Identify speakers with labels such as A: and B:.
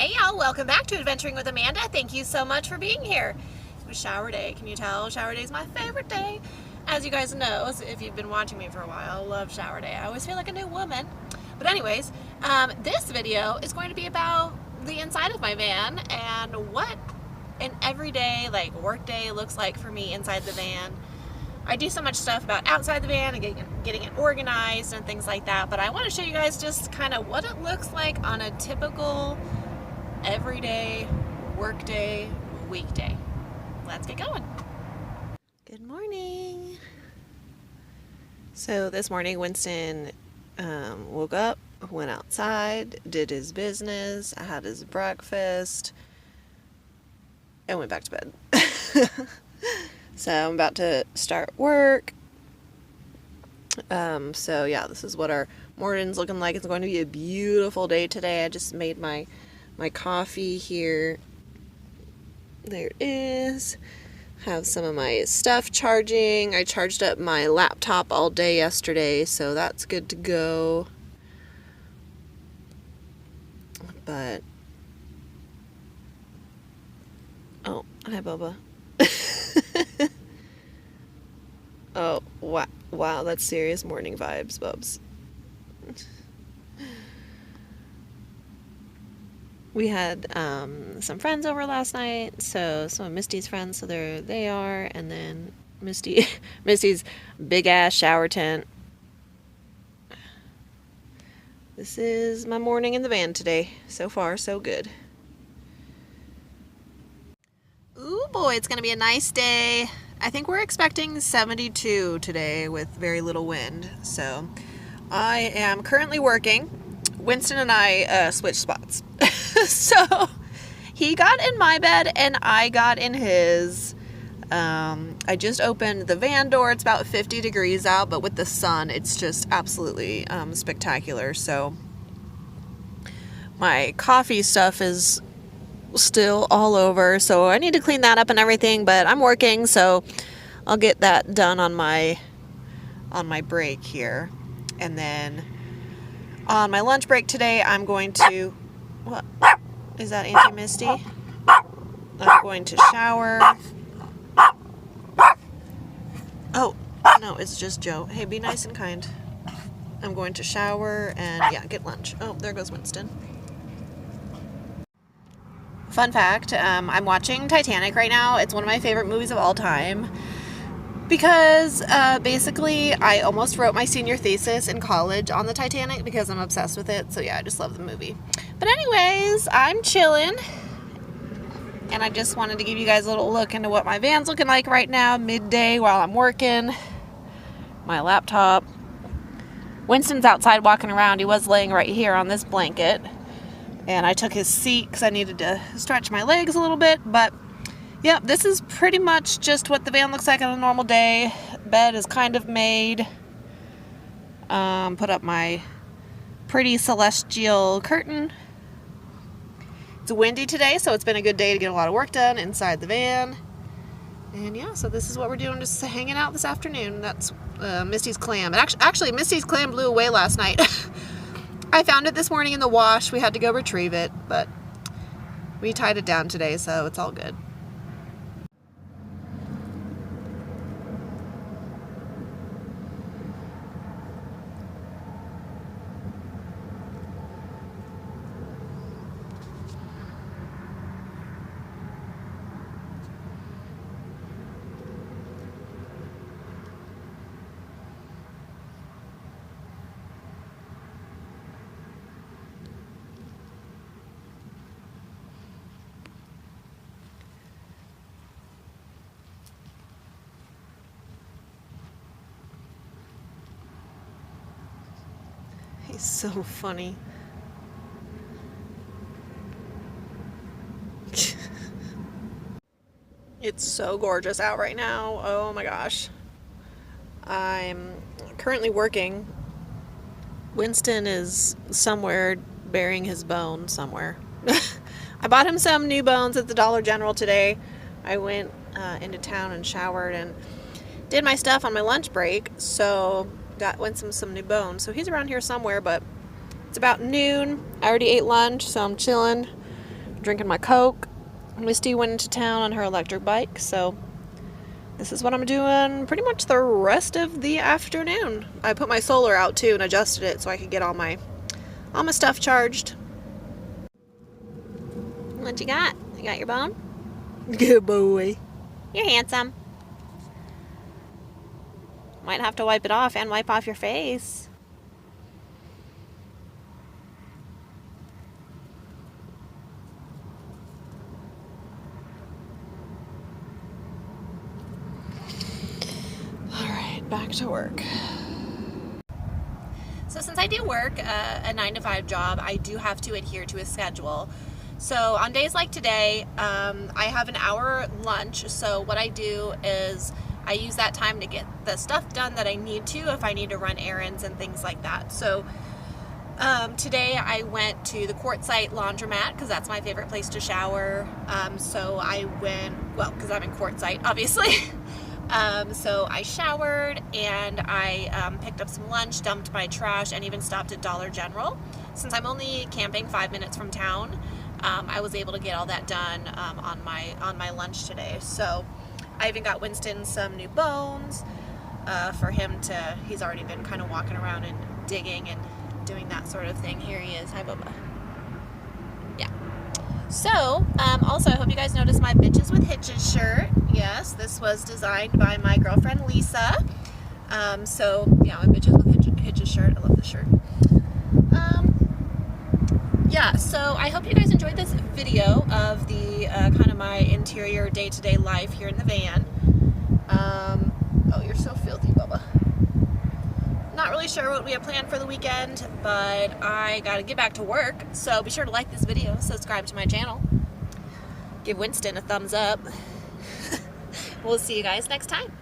A: Hey y'all, welcome back to Adventuring with Amanda. Thank you so much for being here. It was shower day. Can you tell? Shower day is my favorite day. As you guys know, if you've been watching me for a while, I love shower day. I always feel like a new woman. But anyways, this video is going to be about the inside of my van and what an everyday, like work day looks like for me inside the van. I do so much stuff about outside the van and getting it organized and things like that, but I want to show you guys just kind of what it looks like on a typical everyday work day, weekday. Let's get going. Good morning. So this morning Winston woke up, went outside, did his business, had his breakfast, and went back to bed. So I'm about to start work. So yeah, this is what our morning's looking like. It's going to be a beautiful day today. I just made my coffee here. There it is. Have some of my stuff charging. I charged up my laptop all day yesterday, so that's good to go. But oh, hi Bubba. Oh, wow, that's serious morning vibes, Bubs. We had some friends over last night, so some of Misty's friends, so there they are, and then Misty's big ass shower tent. This is my morning in the van today. So far, so good. Ooh boy, it's gonna be a nice day. I think we're expecting 72 today with very little wind. So I am currently working. Winston and I switched spots. So he got in my bed and I got in his. I just opened the van door. It's about 50 degrees out, but with the sun, it's just absolutely spectacular. So my coffee stuff is still all over, so I need to clean that up and everything, but I'm working, so I'll get that done on my break here. And then on my lunch break today, I'm going to, what is that, Auntie Misty? I'm going to shower. Oh no, it's just Joe. Hey, be nice and kind. I'm going to shower and yeah, get lunch. Oh, there goes Winston. Fun fact, I'm watching Titanic right now. It's one of my favorite movies of all time because basically I almost wrote my senior thesis in college on the Titanic because I'm obsessed with it. So yeah, I just love the movie. But anyways, I'm chilling and I just wanted to give you guys a little look into what my van's looking like right now, midday while I'm working. My laptop. Winston's outside walking around. He was laying right here on this blanket. And I took his seat because I needed to stretch my legs a little bit. But, yeah, this is pretty much just what the van looks like on a normal day. Bed is kind of made. Put up my pretty celestial curtain. It's windy today, so it's been a good day to get a lot of work done inside the van. And, yeah, so this is what we're doing, just hanging out this afternoon. That's Misty's clam. And actually, Misty's clam blew away last night. I found it this morning in the wash. We had to go retrieve it, but we tied it down today, so it's all good. He's so funny. It's so gorgeous out right now. Oh my gosh. I'm currently working. Winston is somewhere burying his bone somewhere. I bought him some new bones at the Dollar General today. I went into town and showered and did my stuff on my lunch break, so went some new bones. So he's around here somewhere, but it's about noon. I already ate lunch, so I'm chilling. drinking my Coke. Misty went into town on her electric bike, so this is what I'm doing pretty much the rest of the afternoon. I put my solar out too and adjusted it so I could get all my stuff charged. What you got? You got your bone? Good boy. You're handsome. Might have to wipe it off and wipe off your face. Alright, back to work. So since I do work a 9-to-5 job, I do have to adhere to a schedule. So on days like today, I have an hour lunch. So what I do is I use that time to get the stuff done that I need to, if I need to run errands and things like that. So today I went to the Quartzsite laundromat because that's my favorite place to shower. So I went, well, because I'm in Quartzsite, obviously. So I showered and I picked up some lunch, dumped my trash, and even stopped at Dollar General. Since I'm only camping 5 minutes from town, I was able to get all that done on my lunch today. So I even got Winston some new bones for him to, he's already been kind of walking around and digging and doing that sort of thing. Here he is. Hi, Bubba. Yeah. So, also, I hope you guys noticed my Bitches with Hitches shirt. Yes, this was designed by my girlfriend, Lisa. So, yeah, my Bitches with Hitches shirt. I love this shirt. Yeah, so I hope you guys enjoyed this video of the kind of my interior day-to-day life here in the van. Oh, you're so filthy, Bubba. Not really sure what we have planned for the weekend, but I gotta get back to work. So be sure to like this video, subscribe to my channel, give Winston a thumbs up. We'll see you guys next time.